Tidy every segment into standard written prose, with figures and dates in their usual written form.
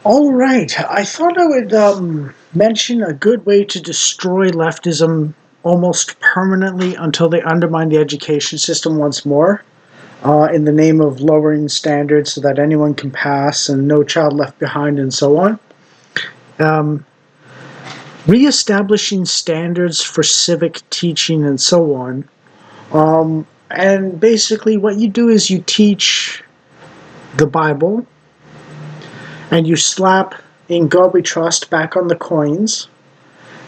All right. I thought I would mention a good way to destroy leftism almost permanently until they undermine the education system once more, in the name of lowering standards so that anyone can pass and no child left behind and so on. Um, Reestablishing standards for civic teaching and so on. And basically, what you do is you teach the Bible and you slap "In God We Trust" back on the coins,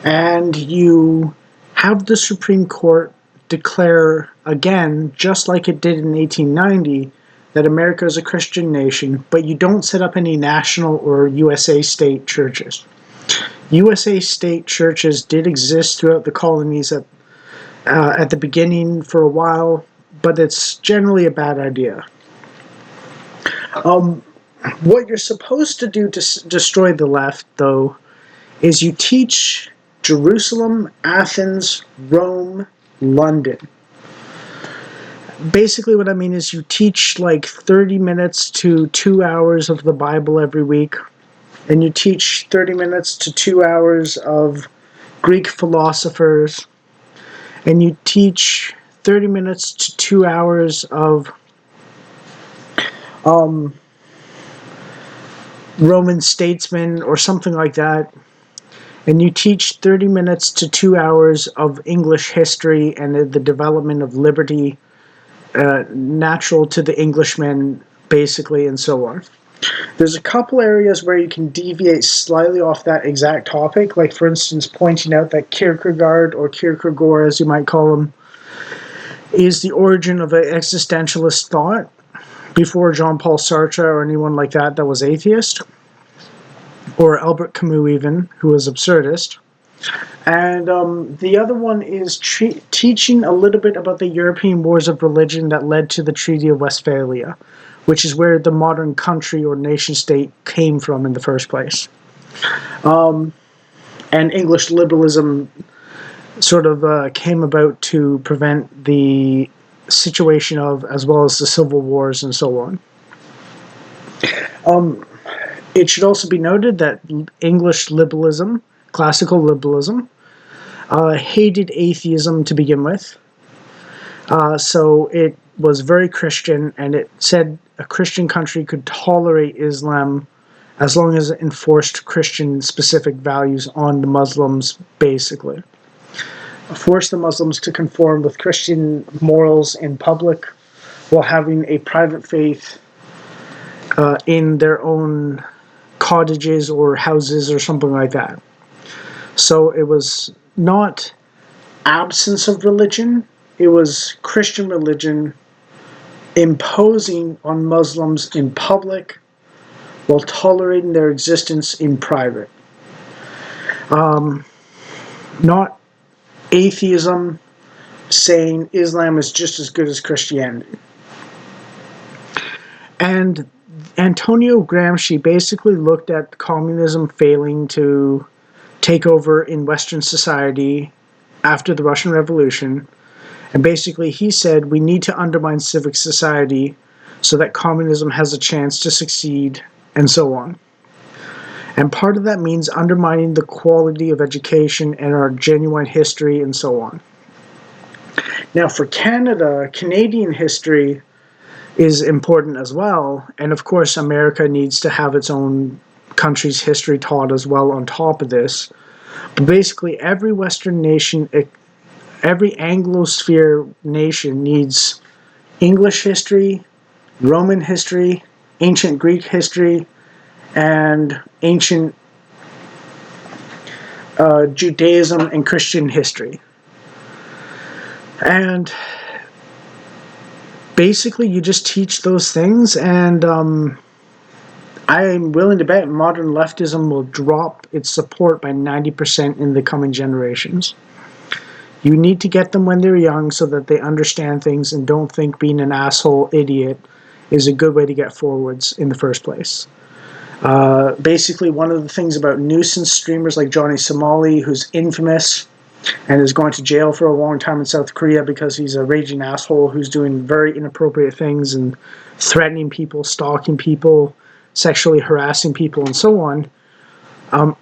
and you have the Supreme Court declare again, just like it did in 1890, that America is a Christian nation, but you don't set up any national or USA state churches. USA state churches did exist throughout the colonies at the beginning for a while, but it's generally a bad idea. Um, what you're supposed to do to destroy the left, though, is you teach Jerusalem, Athens, Rome, London. Basically, what I mean is you teach like 30 minutes to 2 hours of the Bible every week, and you teach 30 minutes to 2 hours of Greek philosophers, and you teach 30 minutes to 2 hours of um, Roman statesmen or something like that, and you teach 30 minutes to 2 hours of English history and the development of liberty, natural to the Englishman, basically, and so on. There's a couple areas where you can deviate slightly off that exact topic, like, for instance, pointing out that Kierkegaard, or Kierkegaard as you might call him, is the origin of an existentialist thought before Jean-Paul Sartre or anyone like that was atheist, or Albert Camus even, who was absurdist. And the other one is teaching a little bit about the European wars of religion that led to the Treaty of Westphalia, which is where the modern country or nation state came from in the first place. And English liberalism sort of came about to prevent the situation of, as well as the civil wars and so on. It should also be noted that English liberalism, classical liberalism, hated atheism to begin with. So it was very Christian, and it said a Christian country could tolerate Islam as long as it enforced Christian-specific values on the Muslims, basically. Force the Muslims to conform with Christian morals in public while having a private faith in their own cottages or houses or something like that. So it was not absence of religion, it was Christian religion imposing on Muslims in public while tolerating their existence in private. Not atheism saying Islam is just as good as Christianity. And Antonio Gramsci basically looked at communism failing to take over in Western society after the Russian Revolution. And basically he said we need to undermine civic society so that communism has a chance to succeed, and so on. And part of that means undermining the quality of education and our genuine history and so on. Now for Canada, Canadian history is important as well, and of course America needs to have its own country's history taught as well on top of this. But basically every Western nation, every Anglosphere nation needs English history, Roman history, ancient Greek history, and ancient Judaism and Christian history. And basically you just teach those things, and I'm willing to bet modern leftism will drop its support by 90% in the coming generations. You need to get them when they're young so that they understand things and don't think being an asshole idiot is a good way to get forwards in the first place. Basically, one of the things about nuisance streamers like Johnny Somali, who's infamous and is going to jail for a long time in South Korea because he's a raging asshole who's doing very inappropriate things and threatening people, stalking people, sexually harassing people and so on,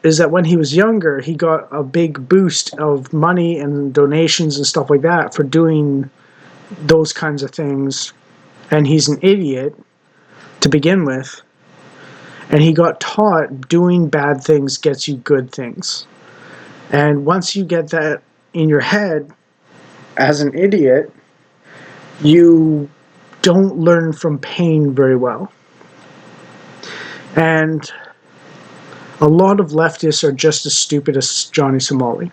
is that when he was younger, he got a big boost of money and donations and stuff like that for doing those kinds of things. And he's an idiot to begin with. And he got taught doing bad things gets you good things. And once you get that in your head as an idiot, you don't learn from pain very well. And a lot of leftists are just as stupid as Johnny Somali.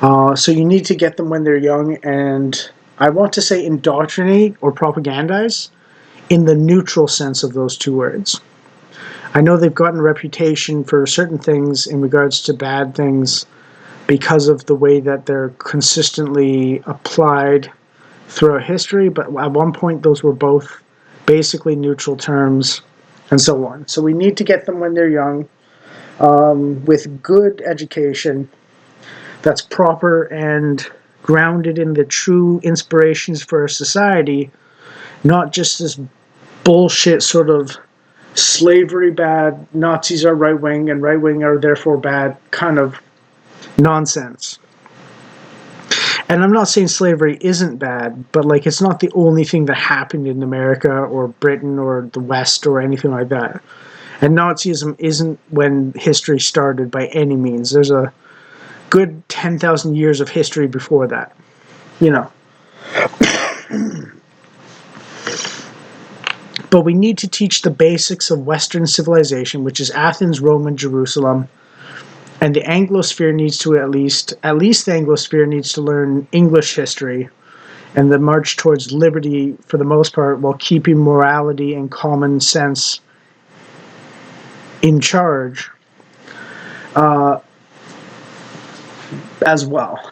So you need to get them when they're young, and I want to say indoctrinate or propagandize in the neutral sense of those two words. I know they've gotten a reputation for certain things in regards to bad things because of the way that they're consistently applied throughout history, but at one point those were both basically neutral terms and so on. So we need to get them when they're young, with good education that's proper and grounded in the true inspirations for our society, not just this bullshit sort of slavery bad, Nazis are right wing and right wing are therefore bad kind of nonsense. And I'm not saying slavery isn't bad, but like it's not the only thing that happened in America or Britain or the West or anything like that. And Nazism isn't when history started by any means. There's a good 10,000 years of history before that, you know. But we need to teach the basics of Western civilization, which is Athens, Rome, and Jerusalem. And the Anglosphere needs to at least the Anglosphere needs to learn English history and the march towards liberty for the most part while keeping morality and common sense in charge as well.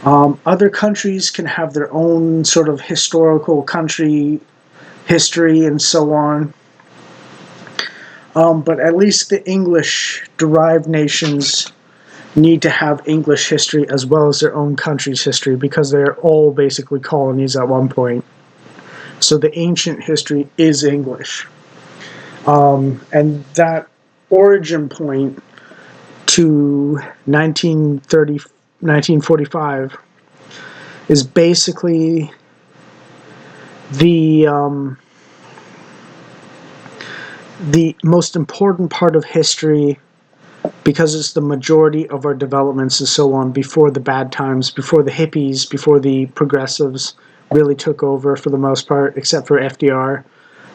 Other countries can have their own sort of historical country history and so on. But at least the English-derived nations need to have English history as well as their own country's history because they're all basically colonies at one point. So the ancient history is English. And that origin point to 1945 is basically the most important part of history because it's the majority of our developments and so on before the bad times, before the hippies, before the progressives really took over for the most part, except for FDR.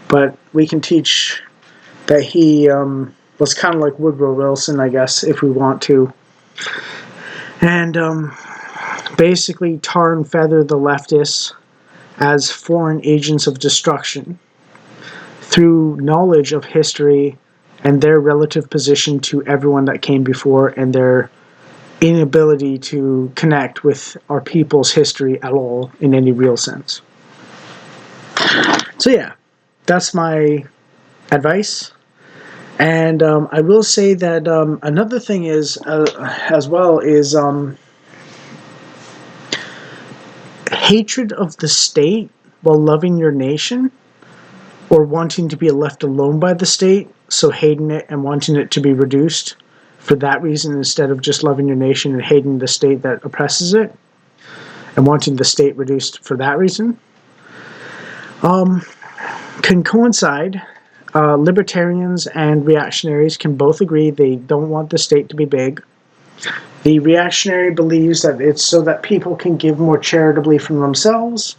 But we can teach that he was kind of like Woodrow Wilson, I guess, if we want to. And basically tar and feather the leftists as foreign agents of destruction through knowledge of history and their relative position to everyone that came before and their inability to connect with our people's history at all in any real sense. So yeah, that's my advice. And I will say that another thing is, as well, is hatred of the state while loving your nation, or wanting to be left alone by the state, so hating it and wanting it to be reduced for that reason instead of just loving your nation and hating the state that oppresses it, and wanting the state reduced for that reason, can coincide. Libertarians and reactionaries can both agree they don't want the state to be big. The reactionary believes that it's so that people can give more charitably from themselves,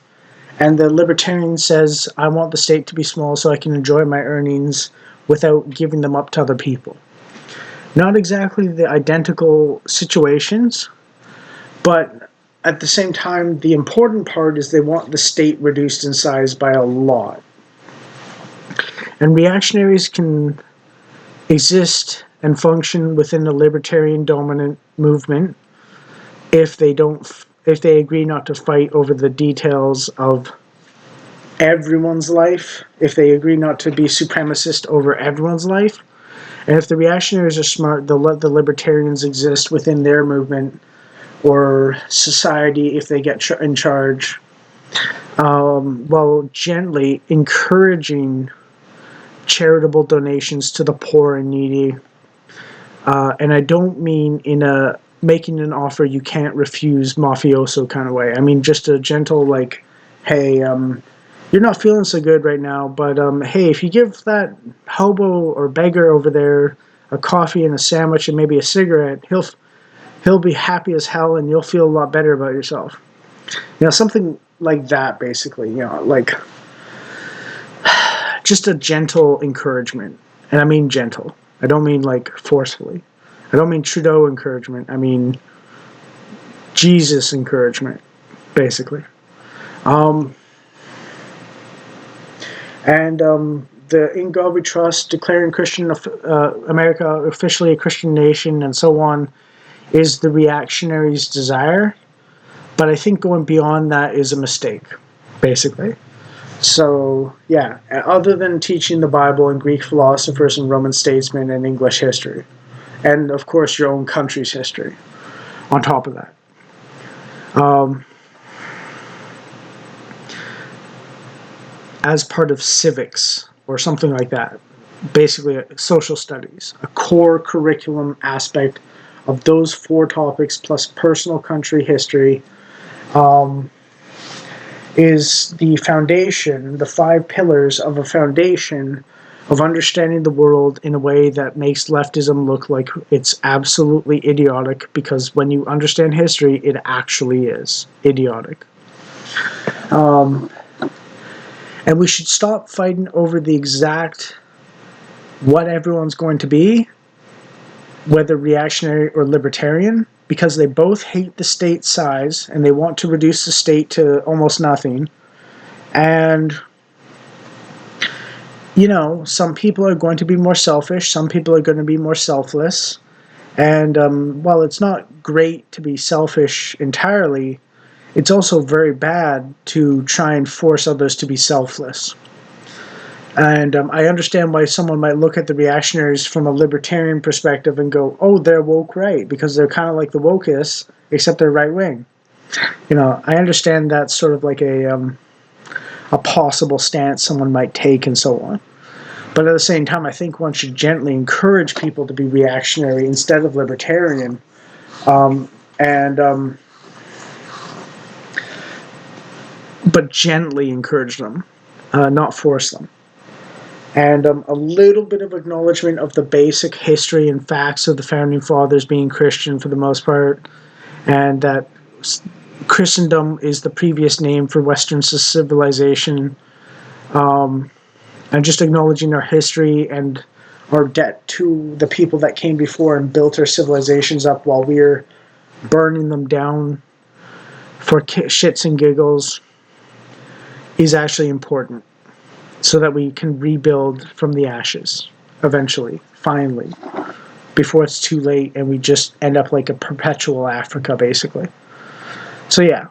and the libertarian says, I want the state to be small so I can enjoy my earnings without giving them up to other people. Not exactly the identical situations, but at the same time, the important part is they want the state reduced in size by a lot. And reactionaries can exist and function within the libertarian dominant movement if they agree not to fight over the details of everyone's life, if they agree not to be supremacist over everyone's life, and if the reactionaries are smart, they'll let the libertarians exist within their movement or society if they get in charge, while gently encouraging charitable donations to the poor and needy. And I don't mean in a making an offer you can't refuse mafioso kind of way. I mean just a gentle like, hey, you're not feeling so good right now, but hey, if you give that hobo or beggar over there a coffee and a sandwich and maybe a cigarette, he'll be happy as hell, and you'll feel a lot better about yourself. Something like that, basically. Like just a gentle encouragement, and I mean gentle. I don't mean like forcefully. I don't mean Trudeau encouragement. I mean Jesus encouragement, basically. And the In God We Trust, declaring America officially a Christian nation, and so on, is the reactionaries' desire. But I think going beyond that is a mistake, basically. So, yeah, other than teaching the Bible and Greek philosophers and Roman statesmen and English history, and of course your own country's history on top of that. As part of civics or something like that, basically social studies, a core curriculum aspect of those 4 topics plus personal country history is the foundation, the 5 pillars of a foundation of understanding the world in a way that makes leftism look like it's absolutely idiotic, because when you understand history, it actually is idiotic. And we should stop fighting over the exact what everyone's going to be, whether reactionary or libertarian, because they both hate the state size and they want to reduce the state to almost nothing. And, some people are going to be more selfish, some people are going to be more selfless. And while it's not great to be selfish entirely, it's also very bad to try and force others to be selfless. And I understand why someone might look at the reactionaries from a libertarian perspective and go, oh, they're woke right, because they're kind of like the wokeists, except they're right wing. I understand that's sort of like a possible stance someone might take and so on. But at the same time, I think one should gently encourage people to be reactionary instead of libertarian. But gently encourage them, not force them. And a little bit of acknowledgement of the basic history and facts of the Founding Fathers being Christian for the most part, and that Christendom is the previous name for Western civilization, and just acknowledging our history and our debt to the people that came before and built our civilizations up while we're burning them down for shits and giggles is actually important, so that we can rebuild from the ashes eventually, finally, before it's too late and we just end up like a perpetual Africa, basically. So yeah,